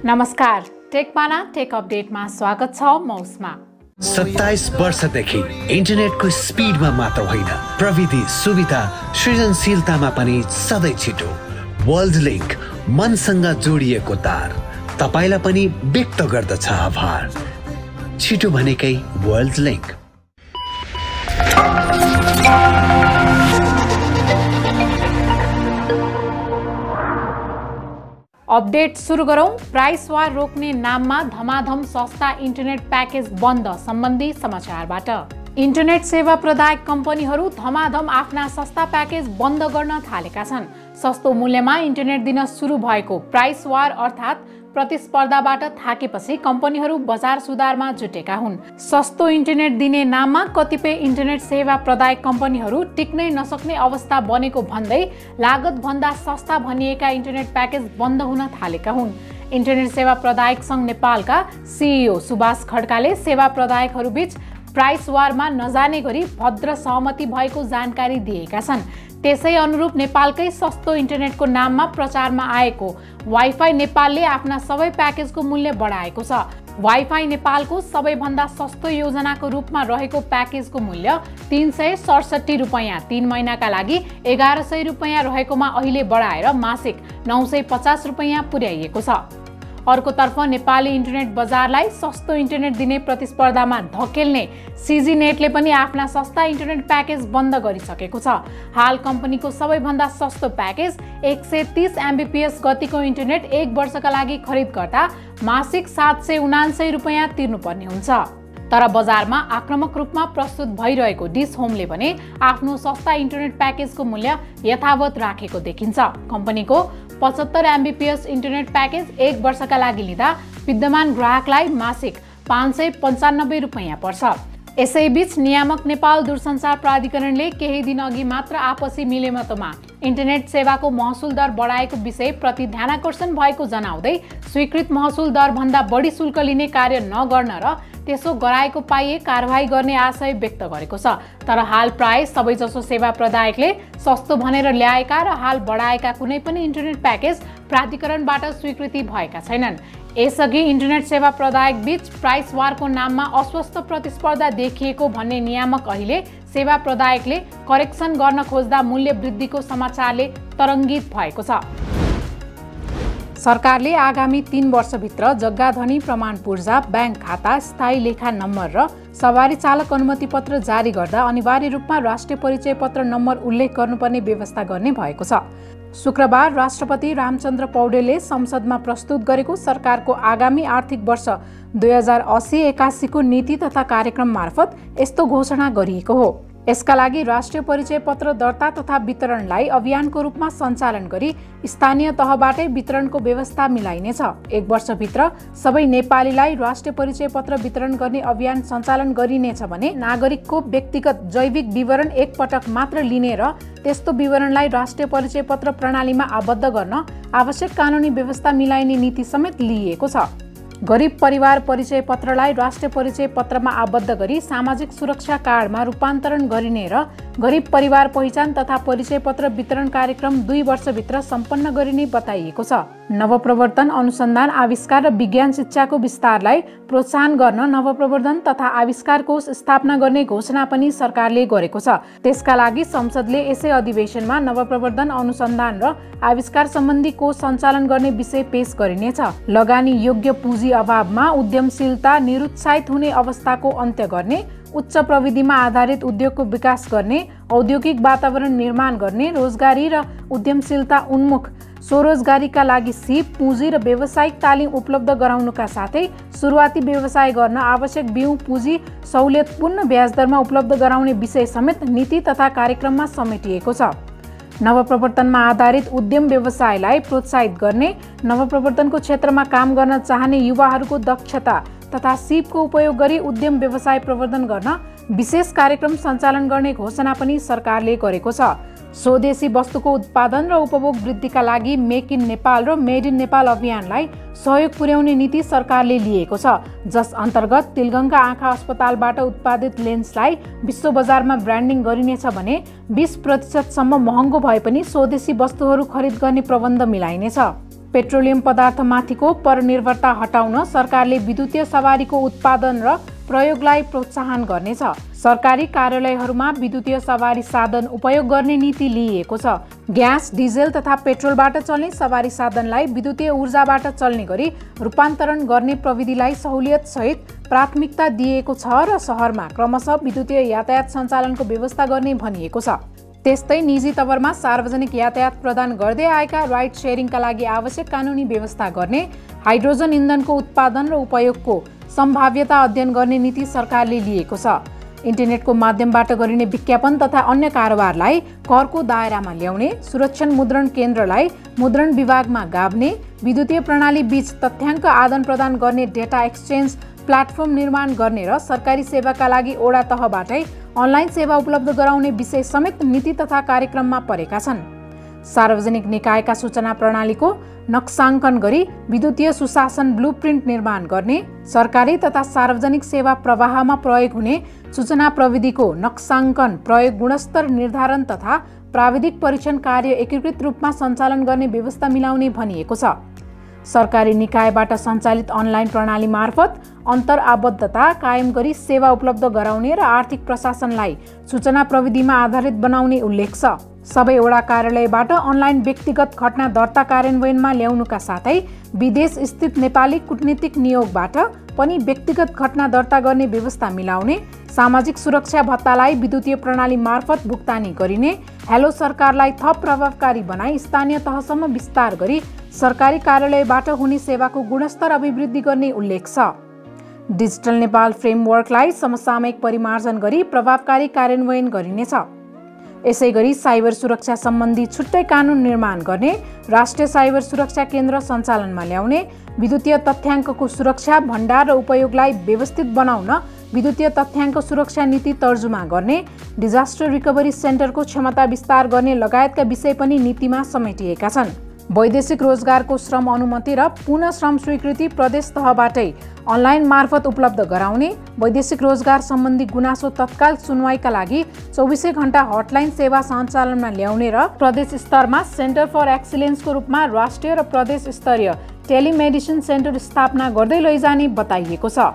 नमस्कार, टेकमाना टेक अपडेटमा स्वागत छ। मौसमा 27 वर्षदेखि इन्टरनेटको स्पिडमा मात्र होइन, प्रविधि सुविधा सृजनशीलतामा पनि सधैँ छिटो। वर्ल्ड लिंक, मनसँग जोडिएको तार, तपाईलाई पनि व्यक्त गर्दछ आभार। छिटो भनेकै वर्ल्ड लिंक। अपडेट सुरु गरौं। प्राइस वार रोक्ने नाममा धमाधम सस्ता इन्टरनेट प्याकेज बन्द सम्बन्धी समाचारबाट। इन्टरनेट सेवा प्रदायक कम्पनीहरू धमाधम आफ्ना सस्ता प्याकेज बन्द गर्न थालेका छन्। सस्तो मूल्यमा इन्टरनेट दिन सुरु भएको प्राइस वार अर्थात् प्रतिस्पर्धाबाट थाकेपछि कम्पनीहरू बजार सुधारमा जुटेका हुन्। सस्तो इन्टरनेट दिने नाममा कतिपय इन्टरनेट सेवा प्रदायक कम्पनीहरू टिक्नै नसक्ने अवस्था बनेको भन्दै लागत भन्दा सस्ता भनिएका इन्टरनेट प्याकेज बन्द हुन थालेका हुन्। इन्टरनेट सेवा प्रदायक संघ नेपालका सिइओ सुभाष खड्काले सेवा प्रदायकहरूबीच प्राइस वारमा नजाने गरी भद्र सहमति भएको जानकारी दिएका छन्। त्यसै अनुरूप नेपालकै सस्तो इन्टरनेटको नाममा प्रचारमा आएको वाइफाई नेपालले आफ्ना सबै प्याकेजको मूल्य बढाएको छ। वाइफाई नेपालको सबैभन्दा सस्तो योजनाको रूपमा रहेको प्याकेजको मूल्य 367 रुपैयाँ 3 महिनाका लागि 1100 रुपैयाँ रहेकोमा अहिले बढाएर मासिक 950 रुपैयाँ पुर्याइएको छ। अर्कोतर्फ नेपाली इन्टरनेट बजारलाई सस्तो इन्टरनेट दिने प्रतिस्पर्धामा धकेल्ने सिजी नेटले पनि आफ्ना सस्ता इन्टरनेट प्याकेज बन्द गरिसकेको छ। हाल कम्पनीको सबैभन्दा सस्तो प्याकेज 130 एमबीपीएस गतिको इन्टरनेट 1 वर्षका लागि खरिद गर्दा मासिक 779 रुपैयाँ तिर्नुपर्ने हुन्छ। तर बजारमा आक्रामक रूपमा प्रस्तुत भइरहेको डिस होमले भने आफ्नो सस्ता इन्टरनेट प्याकेजको मूल्य यथावत राखेको देखिन्छ। कम्पनीको 75 एमबीपीएस इन्टरनेट प्याकेज 1 वर्षका लागि लिँदा विद्यमान ग्राहकलाई मासिक 595 रुपैयाँ पर्छ। यसैबीच नियामक नेपाल दूरसञ्चार प्राधिकरणले केही दिन अघि मात्र आपसी मिलेमतोमा इन्टरनेट सेवाको महसुल दर बढाएको विषय प्रति ध्यानाकर्षण भएको जनाउँदै स्वीकृत महसुल दर भन्दा बढी शुल्क लिने कार्य नगर्न र त्यसो गराएको पाइए कारवाही गर्ने आशय व्यक्त गरेको छ। तर हाल प्राय सबैजसो सेवा प्रदायकले सस्तो भनेर ल्याएका र हाल बढाएका कुनै पनि इन्टरनेट प्याकेज प्राधिकरणबाट स्वीकृति भएका छैनन्। यसअघि इन्टरनेट सेवा प्रदायक बीच प्राइस वारको नाममा अस्वस्थ प्रतिस्पर्धा देखिएको भन्ने नियामक अहिले सेवा प्रदायकले करेक्सन गर्न खोज्दा मूल्य वृद्धिको समाचारले तरङ्गित भएको छ। सरकारले आगामी 3 वर्षभित्र जग्गाधनी प्रमाण पूर्जा, ब्याङ्क खाता, स्थायी लेखा नम्बर र सवारी चालक अनुमति पत्र जारी गर्दा अनिवार्य रूपमा राष्ट्रिय परिचय पत्र नम्बर उल्लेख गर्नुपर्ने व्यवस्था गर्ने भएको छ। शुक्रबार राष्ट्रपति रामचन्द्र पौडेलले संसदमा प्रस्तुत गरेको सरकारको आगामी आर्थिक वर्ष 2080-81 को नीति तथा कार्यक्रम मार्फत यस्तो घोषणा गरिएको हो। यसका लागि राष्ट्रिय परिचय पत्र दर्ता तथा वितरणलाई अभियानको रूपमा सञ्चालन गरी स्थानीय तहबाटै वितरणको व्यवस्था मिलाइनेछ। 1 वर्षभित्र सबै नेपालीलाई राष्ट्रिय परिचय पत्र वितरण गर्ने अभियान सञ्चालन गरिनेछ भने नागरिकको व्यक्तिगत जैविक विवरण एक पटक मात्र लिने र त्यस्तो विवरणलाई राष्ट्रिय परिचय पत्र प्रणालीमा आबद्ध गर्न आवश्यक कानुनी व्यवस्था मिलाइने नीति समेत लिइएको छ। गरिब परिवार परिचय पत्रलाई राष्ट्रिय परिचय पत्रमा आबद्ध गरी सामाजिक सुरक्षा कार्डमा रूपान्तरण गरिने र गरिब परिवार पहिचान तथा परिचय पत्र वितरण कार्यक्रम 2 वर्षभित्र सम्पन्न गरिने बताइएको छ। नवप्रवर्तन, अनुसन्धान, आविष्कार र विज्ञान शिक्षाको विस्तारलाई प्रोत्साहन गर्न नवप्रवर्धन तथा आविष्कार कोष स्थापना गर्ने घोषणा पनि सरकारले गरेको छ। त्यसका लागि संसदले यसै अधिवेशनमा नवप्रवर्धन, अनुसन्धान र आविष्कार सम्बन्धी कोष सञ्चालन गर्ने विषय पेश गरिनेछ। लगानी योग्य पुँजी अभावमा उद्यमशीलता निरुत्साहित हुने अवस्थाको अन्त्य गर्ने, उच्च प्रविधिमा आधारित उद्योगको विकास गर्ने, औद्योगिक वातावरण निर्माण गर्ने, रोजगारी र उद्यमशीलता उन्मुख स्वरोजगारीका लागि सिप, पुँजी र व्यावसायिक तालिम उपलब्ध गराउनुका साथै सुरुवाती व्यवसाय गर्न आवश्यक बिउ पुँजी सहुलियतपूर्ण ब्याजदरमा उपलब्ध गराउने विषय समेत नीति तथा कार्यक्रममा समेटिएको छ। नवप्रवर्तनमा आधारित उद्यम व्यवसायलाई प्रोत्साहित गर्ने, नवप्रवर्तनको क्षेत्रमा काम गर्न चाहने युवाहरूको दक्षता तथा सिपको उपयोग गरी उद्यम व्यवसाय प्रवर्धन गर्न विशेष कार्यक्रम सञ्चालन गर्ने घोषणा पनि सरकारले गरेको छ। स्वदेशी वस्तुको उत्पादन र उपभोग वृद्धिका लागि मेक इन नेपाल र मेड इन नेपाल अभियानलाई सहयोग पुर्याउने नीति सरकारले लिएको छ, जस अन्तर्गत तिलगङ्गा आँखा अस्पतालबाट उत्पादित लेन्सलाई विश्व बजारमा ब्रान्डिङ गरिनेछ भने 20% सम्म महँगो भए पनि स्वदेशी वस्तुहरू खरिद गर्ने प्रबन्ध मिलाइनेछ। पेट्रोलियम पदार्थमाथिको परनिर्भरता हटाउन सरकारले विद्युतीय सवारीको उत्पादन र प्रयोगलाई प्रोत्साहन गर्नेछ। सरकारी कार्यालयहरूमा विद्युतीय सवारी साधन उपयोग गर्ने नीति लिइएको छ। ग्यास, डिजेल तथा पेट्रोलबाट चल्ने सवारी साधनलाई विद्युतीय ऊर्जाबाट चल्ने गरी रूपान्तरण गर्ने प्रविधिलाई सहुलियत सहित प्राथमिकता दिएको छ र शहरमा क्रमशः विद्युतीय यातायात सञ्चालनको व्यवस्था गर्ने भनिएको छ। त्यस्तै निजी तवरमा सार्वजनिक यातायात प्रदान गर्दै आएका राइड शेयरिङका लागि आवश्यक कानुनी व्यवस्था गर्ने, हाइड्रोजन इन्धनको उत्पादन र उपयोगको सम्भाव्यता अध्ययन गर्ने नीति सरकारले लिएको छ। इन्टरनेटको माध्यमबाट गरिने विज्ञापन तथा अन्य कारोबारलाई करको दायरामा ल्याउने, सुरक्षण मुद्रण केन्द्रलाई मुद्रण विभागमा गाभ्ने, विद्युतीय प्रणाली बीच तथ्याङ्क आदान प्रदान गर्ने डेटा एक्सचेन्ज प्लेटफर्म निर्माण गर्ने र सरकारी सेवाका लागि ओडा तहबाटै अनलाइन सेवा उपलब्ध गराउने विषय समेत नीति तथा कार्यक्रममा परेका छन्। सार्वजनिक निकायका सूचना प्रणालीको नक्साङ्कन गरी विद्युतीय सुशासन ब्लुप्रिन्ट निर्माण गर्ने, सरकारी तथा सार्वजनिक सेवा प्रवाहमा प्रयोग हुने सूचना प्रविधिको नक्साङ्कन, प्रयोग, गुणस्तर निर्धारण तथा प्राविधिक परीक्षण कार्य एकीकृत रूपमा सञ्चालन गर्ने व्यवस्था मिलाउने भनिएको छ। सरकारी निकायबाट सञ्चालित अनलाइन प्रणाली मार्फत अन्तर आबद्धता कायम गरी सेवा उपलब्ध गराउने र आर्थिक प्रशासनलाई सूचना प्रविधिमा आधारित बनाउने उल्लेख छ। सबै वडा कार्यालयबाट अनलाइन व्यक्तिगत घटना दर्ता कार्यान्वयनमा ल्याउनुका साथै विदेश स्थित नेपाली कूटनीतिक नियोगबाट पनि व्यक्तिगत घटना दर्ता गर्ने व्यवस्था मिलाउने, सामाजिक सुरक्षा भत्तालाई विद्युतीय प्रणाली मार्फत भुक्तानी गरिने, हेलो सरकारलाई थप प्रभावकारी बनाई स्थानीय तहसम्म विस्तार गरी सरकारी कार्यालयबाट हुने सेवाको गुणस्तर अभिवृद्धि गर्ने उल्लेख छ। डिजिटल नेपाल फ्रेमवर्कलाई समसामयिक परिमार्जन गरी प्रभावकारी कार्यान्वयन गरिनेछ। यसैगरी साइबर सुरक्षा सम्बन्धी छुट्टै कानुन निर्माण गर्ने, राष्ट्रिय साइबर सुरक्षा केन्द्र सञ्चालनमा ल्याउने, विद्युतीय तथ्याङ्कको सुरक्षा, भण्डार र उपयोगलाई व्यवस्थित बनाउन विद्युतीय तथ्याङ्क सुरक्षा नीति तर्जुमा गर्ने, डिजास्टर रिकभरी सेन्टरको क्षमता विस्तार गर्ने लगायतका विषय पनि नीतिमा समेटिएका छन्। वैदेशिक रोजगारको श्रम अनुमति र पुनः श्रम स्वीकृति प्रदेश तहबाटै अनलाइन मार्फत उपलब्ध गराउने, वैदेशिक रोजगार सम्बन्धी गुनासो तत्काल सुनवाईका लागि 24 घण्टा हटलाइन सेवा सञ्चालनमा ल्याउने र प्रदेश स्तरमा सेन्टर फर एक्सिलेन्सको रूपमा राष्ट्रिय र प्रदेश स्तरीय टेलिमेडिसिन सेन्टर स्थापना गर्दै लैजाने बताइएको छ।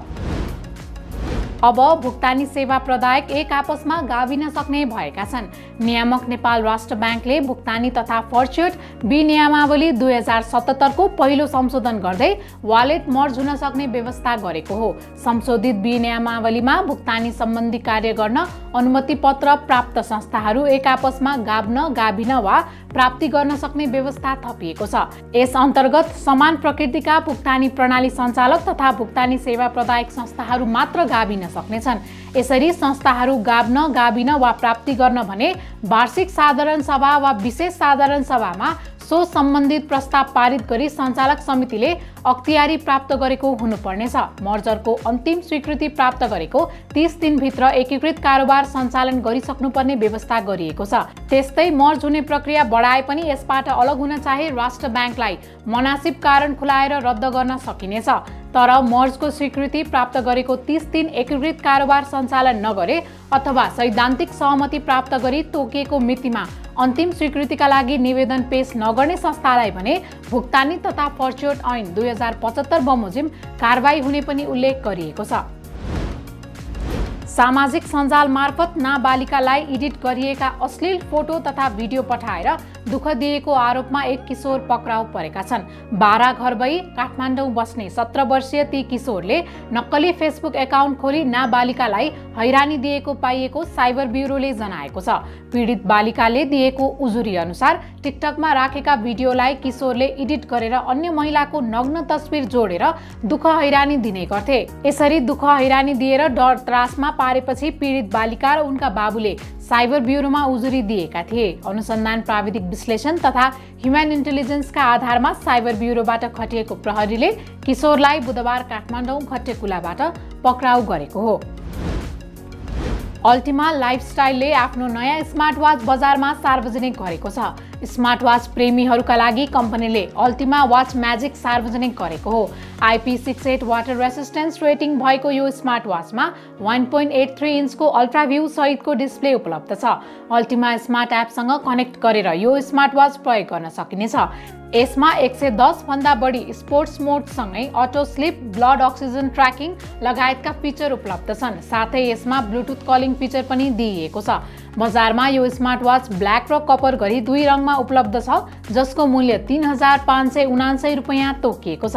अब भुक्तानी सेवा प्रदायक एक आपसमा गाभिन सक्ने भएका छन्। नियामक नेपाल राष्ट्र ब्याङ्कले भुक्तानी तथा फर्च्युट विनियमावली 2077 को पहिलो संशोधन गर्दै वालेट मर्ज हुन सक्ने व्यवस्था गरेको हो। संशोधित विनियमावलीमा भुक्तानी सम्बन्धी कार्य गर्न अनुमति पत्र प्राप्त संस्थाहरू एक आपसमा गाभ्न, गाभिन वा प्राप्ति गर्न सक्ने व्यवस्था थपिएको छ। यस अन्तर्गत समान प्रकृतिका भुक्तानी प्रणाली सञ्चालक तथा भुक्तानी सेवा प्रदायक संस्थाहरू मात्र गाभिन सक्नेछन्। यसरी संस्थाहरू गाभ्न, गाभिन वा प्राप्ति गर्न भने वार्षिक साधारण सभा वा विशेष साधारण सभामा सो सम्बन्धित प्रस्ताव पारित गरी सञ्चालक समितिले अख्तियारी प्राप्त गरेको हुनुपर्नेछ। मर्जरको अन्तिम स्वीकृति प्राप्त गरेको 30 दिनभित्र एकीकृत कारोबार सञ्चालन गरिसक्नुपर्ने व्यवस्था गरिएको छ। त्यस्तै मर्ज हुने प्रक्रिया बढाए पनि यसबाट अलग हुन चाहे राष्ट्र ब्याङ्कलाई मनासिब कारण खुलाएर रद्द गर्न सकिनेछ। तर मर्जको स्वीकृति प्राप्त गरेको 30 दिन एकीकृत कारोबार सञ्चालन नगरे अथवा सैद्धान्तिक सहमति प्राप्त गरी तोकिएको मितिमा अन्तिम स्वीकृतिका लागि निवेदन पेश नगर्ने संस्थालाई भने भुक्तानी तथा फर्च्युट ऐन 2075 बमोजिम कारबाही हुने पनि उल्लेख गरिएको छ। सामाजिक सञ्जाल मार्फत नाबालिकालाई एडिट गरिएका अश्लील फोटो तथा भिडियो पठाएर दुःख दिएको आरोपमा एक किशोर पक्राउ परेका छन्। 12 घर भई काठमाडौँ बस्ने 17 वर्षीय ती किशोरले नक्कली फेसबुक एकाउन्ट खोली नाबालिकालाई हैरानी दिएको पाइएको साइबर ब्युरोले जनाएको छ। पीडित बालिकाले दिएको उजुरी अनुसार टिकटकमा राखेका भिडियोलाई किशोरले एडिट गरेर अन्य महिलाको नग्न तस्बिर जोडेर दुःख हैरानी दिने गर्थे। यसरी दुःख हैरानी दिएर डर त्रासमा पारेपछि पीडित बालिका र उनका बाबुले साइबर ब्युरोमा उजुरी दिएका थिए। अनुसन्धान प्राविधिक विश्लेषण तथा ह्युमन इन्टेलिजेन्सका आधारमा साइबर ब्युरोबाट खटिएको प्रहरीले किशोरलाई बुधबार काठमाडौँ घट्टेकुलाबाट पक्राउ गरेको हो। अल्टिमा लाइफस्टाइलले आफ्नो नयाँ स्मार्ट वाच बजारमा सार्वजनिक गरेको छ। स्मार्ट वाच प्रेमीहरूका लागि कम्पनीले अल्टिमा वाच म्याजिक सार्वजनिक गरेको हो। IP68 वाटर रेसिस्टेन्स रेटिङ भएको यो स्मार्ट वाचमा 1.83 इन्चको अल्ट्रा भ्यू सहितको डिस्प्ले उपलब्ध छ। अल्टिमा स्मार्ट एपसँग कनेक्ट गरेर यो स्मार्ट वाच प्रयोग गर्न सकिनेछ। यसमा 110 भन्दा बढी स्पोर्ट्स मोड सँगै auto sleep, blood oxygen tracking लगायतका फिचर उपलब्ध छन्। साथै यसमा ब्लुटुथ कलिङ फिचर पनि दिइएको छ। बजारमा यो स्मार्ट वाच ब्ल्याक र कपर गरी दुई रङमा उपलब्ध छ, जसको मूल्य 3579 रुपैयाँ तोकिएको छ।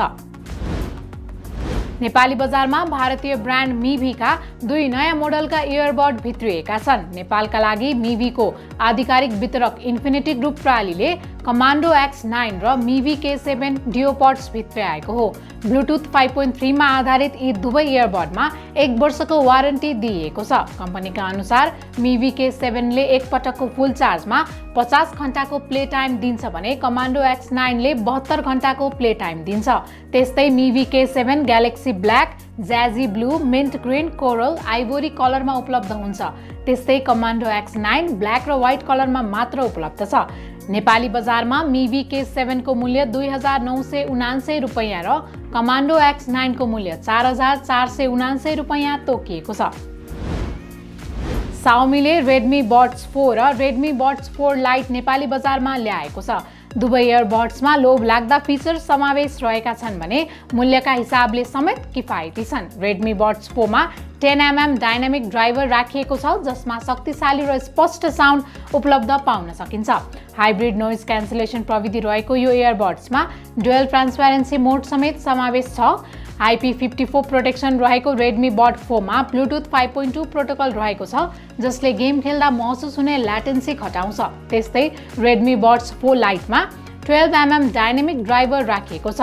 नेपाली बजारमा भारतीय ब्रान्ड मिभीका दुई नयाँ मोडलका इयरबड भित्रिएका छन्। नेपालका लागि मिभीको आधिकारिक वितरक इन्फिनिटी ग्रुप प्रालीले कमान्डो X9 र मिभी K7 डियोपड्स भित्र्याएको हो। ब्लुटुथ 5.3 मा आधारित यी दुवै इयरबडमा 1 वर्षको वारेन्टी दिइएको छ। कम्पनीका अनुसार मिभी K7 ले एक पटकको फुल चार्जमा 50 घण्टाको प्ले टाइम दिन्छ भने कमान्डो X9 ले 72 घण्टाको प्ले टाइम दिन्छ। त्यस्तै मिभी K7 galaxy black, jazzy blue, mint green, coral, ivory कलरमा उपलब्ध हुन्छ। त्यस्तै कमान्डो X9 ब्ल्याक र व्हाइट कलरमा मात्र उपलब्ध छ। नेपाली बजारमा मिभी K7 को मूल्य 2979 रुपैयाँ र कमान्डो X9 को मूल्य 4479 रुपैयाँ तोकिएको छ। Xiaomi रेडमी बड्स 4 र रेडमी बड्स 4 लाइट नेपाली बजारमा ल्याएको छ। दुवै इयरबड्समा लोभ लाग्दा फिचर समावेश रहेका छन् भने मूल्यका हिसाबले समेत किफायती छन्। रेडमी बड्स 4 मा 10mm डाइनामिक ड्राइभर राखिएको छ, जसमा शक्तिशाली र स्पष्ट साउन्ड उपलब्ध पाउन सकिन्छ। हाइब्रिड नोइज क्यान्सलेसन प्रविधि रहेको यो इयरबड्समा डुअल ट्रान्सप्यारेन्सी मोड समेत समावेश छ। IP54 प्रोटेक्सन रहेको रेडमी बड 4 मा ब्लुटुथ 5.2 प्रोटोकल रहेको छ, जसले गेम खेल्दा महसुस हुने ल्याटेन्सी घटाउँछ। त्यस्तै रेडमी बड्स 4 लाइटमा 12mm डाइनामिक ड्राइभर राखिएको छ।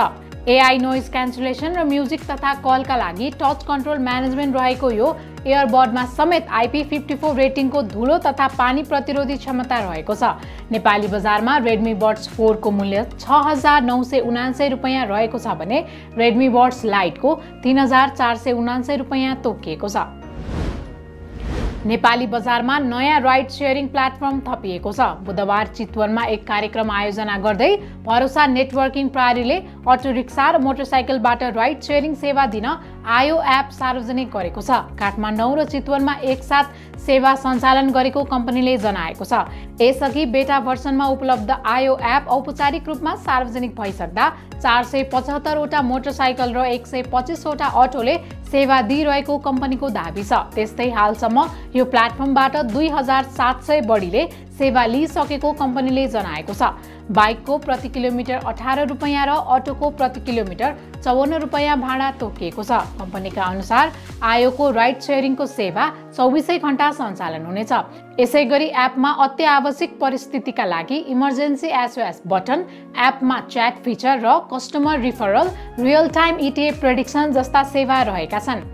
AI नोइज क्यान्सलेसन र म्युजिक तथा कलका लागि टच कन्ट्रोल म्यानेजमेन्ट रहेको यो इयरबडमा समेत IP54 रेटिङको धुलो तथा पानी प्रतिरोधी क्षमता रहेको छ। नेपाली बजारमा रेडमी बड्स 4 को मूल्य 6979 रुपैयाँ रहेको छ भने रेडमी बड्स लाइटको 3479 रुपैयाँ तोकिएको छ। नेपाली बजारमा नयाँ राइड सेयरिङ प्लेटफर्म थपिएको छ। बुधबार चितवनमा एक कार्यक्रम आयोजना गर्दै भरोसा नेटवर्किङ प्रणालीले अटो रिक्सा र मोटरसाइकलबाट राइड सेयरिङ सेवा दिन आयो एप सार्वजनिक गरेको छ। काठमाडौँ र चितवनमा एकसाथ सेवा सञ्चालन गरेको कम्पनीले जनाएको छ। यसअघि बेटा भर्सनमा उपलब्ध आयो एप औपचारिक रूपमा सार्वजनिक भइसक्दा 475 वटा मोटरसाइकल र 125 वटा अटोले सेवा दिइरहेको कम्पनीको दाबी छ। त्यस्तै हालसम्म यो प्लेटफर्मबाट 2700 बढीले सेवा लिइसकेको कम्पनीले जनाएको छ। बाइकको प्रति किलोमिटर 18 रुपैयाँ र अटोको प्रति किलोमिटर 54 रुपैयाँ भाडा तोकिएको छ। कम्पनीका अनुसार आयोको राइड सेयरिङको सेवा 24 घण्टा सञ्चालन हुनेछ। यसैगरी एपमा अत्यावश्यक परिस्थितिका लागि इमर्जेन्सी SOS बटन, एपमा च्याट फिचर र customer referral, real time ETA prediction जस्ता सेवा रहेका छन्।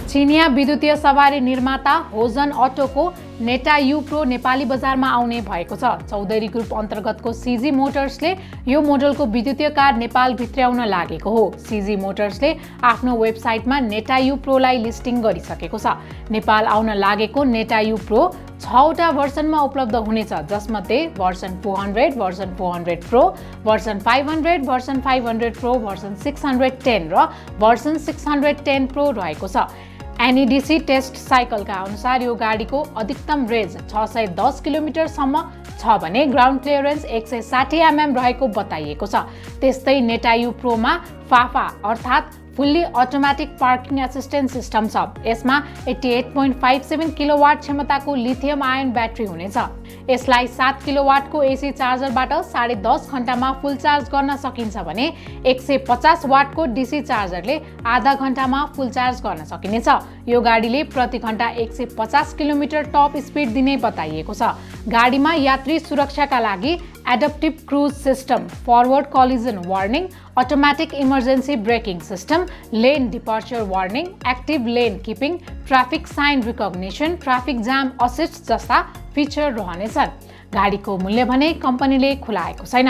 चिनिया विद्युतीय सवारी निर्माता होजन अटोको नेटा यू प्रो नेपाली बजारमा आउने भएको छ। चौधरी ग्रुप अन्तर्गतको CG मोटर्सले यो मोडलको विद्युतीय कार नेपाल भित्र्याउन लागेको हो। CG मोटर्सले आफ्नो वेबसाइटमा नेटा यू प्रोलाई लिस्टिङ गरिसकेको छ। नेपाल आउन लागेको नेटा यू प्रो 6 वटा भर्सनमा उपलब्ध हुनेछ, जसमध्ये version 400, version 400 pro, version 500, version 500 pro, version 610 र भर्सन 610 प्रो रहेको छ। NEDC टेस्ट साइकलका अनुसार यो गाडीको अधिकतम रेन्ज 610 किलोमिटरसम्म छ भने ग्राउन्ड क्लियरेन्स 160 mm रहेको बताइएको छ। त्यस्तै नेटा यू प्रोमा फाफा अर्थात् fully automatic parking assistant system छ। यसमा 88.57 किलोवाट क्षमताको लिथियम आयन ब्याट्री हुनेछ। यसलाई 7 किलोवाटको AC चार्जरबाट 10.5 घण्टामा फुल चार्ज गर्न सकिन्छ भने 150 वाटको DC चार्जरले आधा घण्टामा फुल चार्ज गर्न सकिनेछ। यो गाडीले प्रति घण्टा 150 किलोमिटर टप स्पिड दिने बताइएको छ। गाडीमा यात्री सुरक्षाका लागि adaptive cruise system, forward collision warning, automatic emergency braking system, lane departure warning, active lane keeping, traffic sign recognition, traffic jam assist जस्ता फिचर रहनेछन्। गाडीको मूल्य भने कम्पनीले खुलाएको छैन।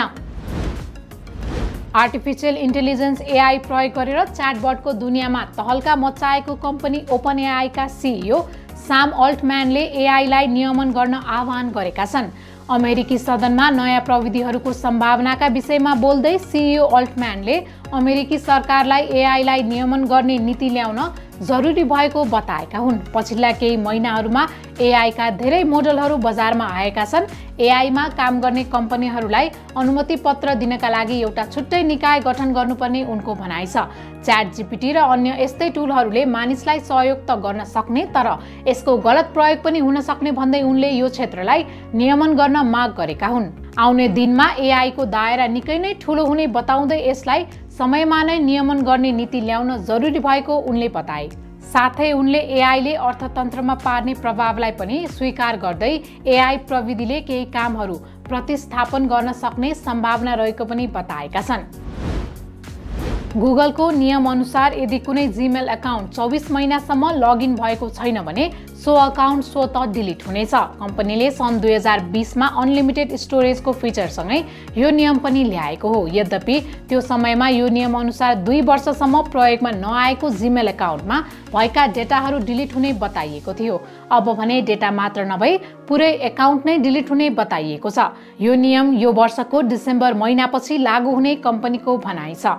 आर्टिफिशियल इन्टेलिजेन्स AI प्रयोग गरेर च्याटबटको दुनियाँमा तहल्का मच्चाएको कम्पनी ओपन AI का CEO साम अल्टम्यानले AI लाई नियमन गर्न आह्वान गरेका छन्। अमेरिकी सदनमा नयाँ प्रविधिहरूको सम्भावनाका विषयमा बोल्दै सिइओ अल्टम्यानले अमेरिकी सरकारलाई एआईलाई नियमन गर्ने नीति ल्याउन जरुरी भएको बताएका हुन्। पछिल्ला केही महिनाहरूमा एआईका धेरै मोडलहरू बजारमा आएका छन्। एआईमा काम गर्ने कम्पनीहरूलाई अनुमति पत्र दिनका लागि एउटा छुट्टै निकाय गठन गर्नुपर्ने उनको भनाइ छ। च्याट जीपीटी र अन्य यस्तै टुलहरूले मानिसलाई सहयोग त गर्न सक्ने, तर यसको गलत प्रयोग पनि हुन सक्ने भन्दै उनले यो क्षेत्रलाई नियमन गर्न माग गरेका हुन्। आउने दिनमा एआईको दायरा निकै नै ठूलो हुने बताउँदै यसलाई समयमा नै नियमन गर्ने नीति ल्याउन जरुरी भएको उनले बताए। साथै उनले एआईले अर्थतन्त्रमा पार्ने प्रभावलाई पनि स्वीकार गर्दै एआई प्रविधिले केही कामहरू प्रतिस्थापन गर्न सक्ने सम्भावना रहेको पनि बताएका छन्। गुगलको नियमअनुसार यदि कुनै जीमेल अकाउन्ट 24 महिनासम्म लगइन भएको छैन भने सो अकाउन्ट स्वतः डिलिट हुनेछ। कम्पनीले सन् 2020 मा अनलिमिटेड स्टोरेजको फिचरसँगै यो नियम पनि ल्याएको हो। यद्यपि त्यो समयमा यो नियमअनुसार 2 वर्षसम्म प्रयोगमा नआएको जीमेल अकाउन्टमा भएका डेटाहरू डिलिट हुने बताइएको थियो। अब भने डेटा मात्र नभई पुरै अकाउन्ट नै डिलिट हुने बताइएको छ। यो नियम यो वर्षको डिसेम्बर महिनापछि लागू हुने कम्पनीको भनाइ छ।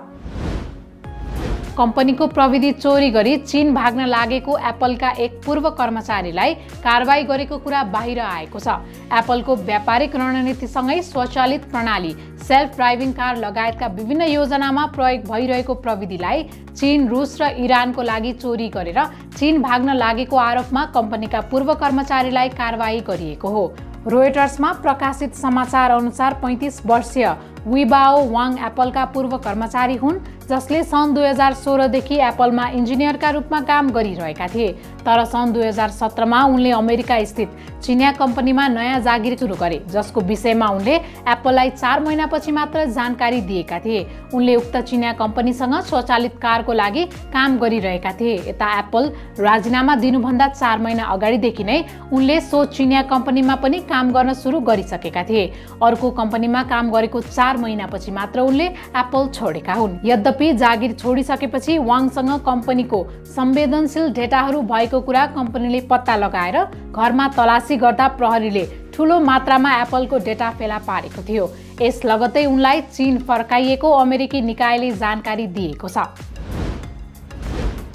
कम्पनीको प्रविधि चोरी गरी चीन भाग्न लागेको एप्पलका एक पूर्व कर्मचारीलाई कारबाही गरेको कुरा बाहिर आएको छ। एप्पलको व्यापारिक रणनीतिसँगै स्वचालित प्रणाली, सेल्फ ड्राइभिङ कार लगायतका विभिन्न योजनामा प्रयोग भइरहेको प्रविधिलाई चीन, रुस र इरानको लागि चोरी गरेर चीन भाग्न लागेको आरोपमा कम्पनीका पूर्व कर्मचारीलाई कारबाही गरिएको हो। रोयटर्समा प्रकाशित समाचार अनुसार 35 वर्षीय विबाओ वाङ एप्पलका पूर्व कर्मचारी हुन्, जसले सन् 2016 देखि एप्पलमा इन्जिनियरका रूपमा काम गरिरहेका थिए। तर सन् 2017 मा उनले अमेरिका स्थित चिनिया कम्पनीमा नयाँ जागिर सुरु गरे, जसको विषयमा उनले एप्पललाई 4 महिनापछि मात्र जानकारी दिएका थिए। उनले उक्त चिनिया कम्पनीसँग स्वचालित कारको लागि काम गरिरहेका थिए। यता एप्पल राजीनामा दिनुभन्दा 4 महिना अगाडिदेखि नै उनले सो चिनिया कम्पनीमा पनि काम गर्न सुरु गरिसकेका थिए। अर्को कम्पनीमा काम गरेको 4 महिनापछि मात्र उनले एप्पल छोडेका हुन्। यद्यपि जागिर छोडिसकेपछि वाङसँग कम्पनीको संवेदनशील डेटाहरू भएको कुरा कम्पनीले पत्ता लगाएर घरमा तलासी गर्दा प्रहरीले ठूलो मात्रामा एप्पलको डेटा फेला पारेको थियो। यस लगत्तै उनलाई चीन फर्काइएको अमेरिकी निकायले जानकारी दिएको छ।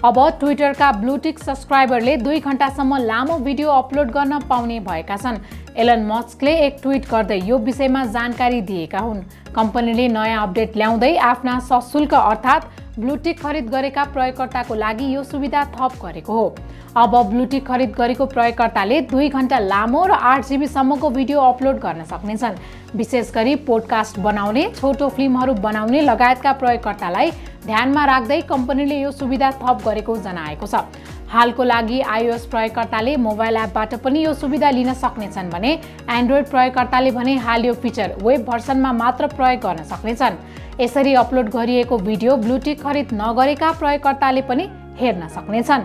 अब ट्विटरका ब्लूटिक सब्सक्राइबरले 2 घण्टासम्म लामो भिडियो अपलोड गर्न पाउने भएका छन्। एलन मस्कले एक ट्विट गर्दै यो विषयमा जानकारी दिएका हुन्। कम्पनीले नयाँ अपडेट ल्याउँदै आफ्ना सशुल्क अर्थात् ब्लूटिक खरिद गरेका प्रयोगकर्ताको लागि यो सुविधा थप गरेको हो। अब ब्लूटिक खरिद गरेको प्रयोगकर्ताले 2 घण्टा लामो र 8 GB सम्मको भिडियो अपलोड गर्न सक्नेछन्। विशेष गरी पोडकास्ट बनाउने, छोटो फिल्महरू बनाउने लगायतका प्रयोगकर्तालाई ध्यानमा राख्दै कम्पनीले यो सुविधा थप गरेको जनाएको छ। हालको लागि iOS प्रयोगकर्ताले मोबाइल एपबाट पनि यो सुविधा लिन सक्नेछन् भने एन्ड्रोइड प्रयोगकर्ताले भने हाल यो फिचर वेब भर्सनमा मात्र प्रयोग गर्न सक्नेछन्। यसरी अपलोड गरिएको भिडियो ब्लूटिक खरिद नगरेका प्रयोगकर्ताले पनि हेर्न सक्नेछन्।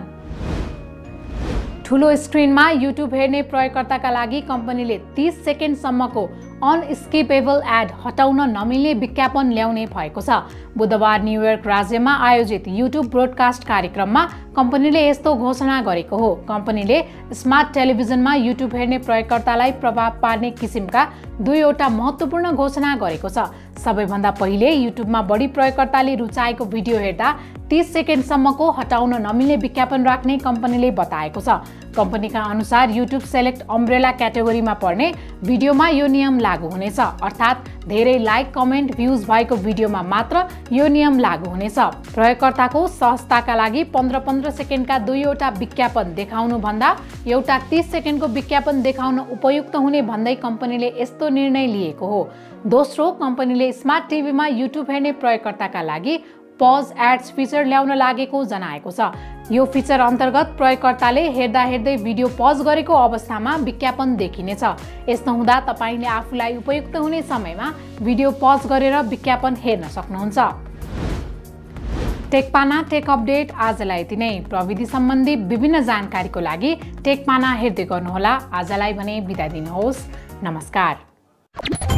ठुलो स्क्रिनमा युट्युब हेर्ने प्रयोगकर्ताका लागि कम्पनीले 30 सेकेन्डसम्मको अनस्किपेबल एड हटाउन नमिल्ने विज्ञापन ल्याउने भएको छ। बुधबार न्युयोर्क राज्यमा आयोजित युट्युब ब्रोडकास्ट कार्यक्रममा कम्पनीले यस्तो घोषणा गरेको हो। कम्पनीले स्मार्ट टेलिभिजनमा युट्युब हेर्ने प्रयोगकर्तालाई प्रभाव पार्ने किसिमका 2वटा महत्त्वपूर्ण घोषणा गरेको छ। सबैभन्दा पहिले युट्युबमा बढी प्रयोगकर्ताले रुचाएको भिडियो हेर्दा 30 सेकेन्डसम्मको हटाउन नमिल्ने विज्ञापन राख्ने कम्पनीले बताएको छ। कम्पनीका अनुसार युट्युब सेलेक्ट अम्ब्रेला क्याटेगोरीमा पर्ने भिडियोमा यो नियम लागू हुनेछ, अर्थात् धेरै लाइक, कमेन्ट, भ्युज भएको भिडियोमा मात्र यो नियम लागू हुनेछ। प्रयोगकर्ताको सहजताका लागि 15-15 सेकेन्डका 2वटा विज्ञापन देखाउनु भन्दा एउटा 30 सेकेन्डको विज्ञापन देखाउन उपयुक्त हुने भन्दै कम्पनीले यस्तो निर्णय लिएको हो। दोस्रो, कम्पनीले स्मार्ट टिभीमा युट्युब हेर्ने प्रयोगकर्ताका लागि पज एड्स फिचर ल्याउन लागेको जनाएको छ। यो फिचर अन्तर्गत प्रयोगकर्ताले हेर्दा हेर्दै भिडियो पज गरेको अवस्थामा विज्ञापन देखिनेछ। यस्तो हुँदा तपाईले आफूलाई उपयुक्त हुने समयमा भिडियो पज गरेर विज्ञापन हेर्न सक्नुहुन्छ। टेकपाना टेक अपडेट आजलाई यति नै। प्रविधि सम्बन्धी विभिन्न जानकारीको लागि टेकपाना हेर्दै गर्नुहोला। आजलाई भने बिदा दिनुहोस्। नमस्कार।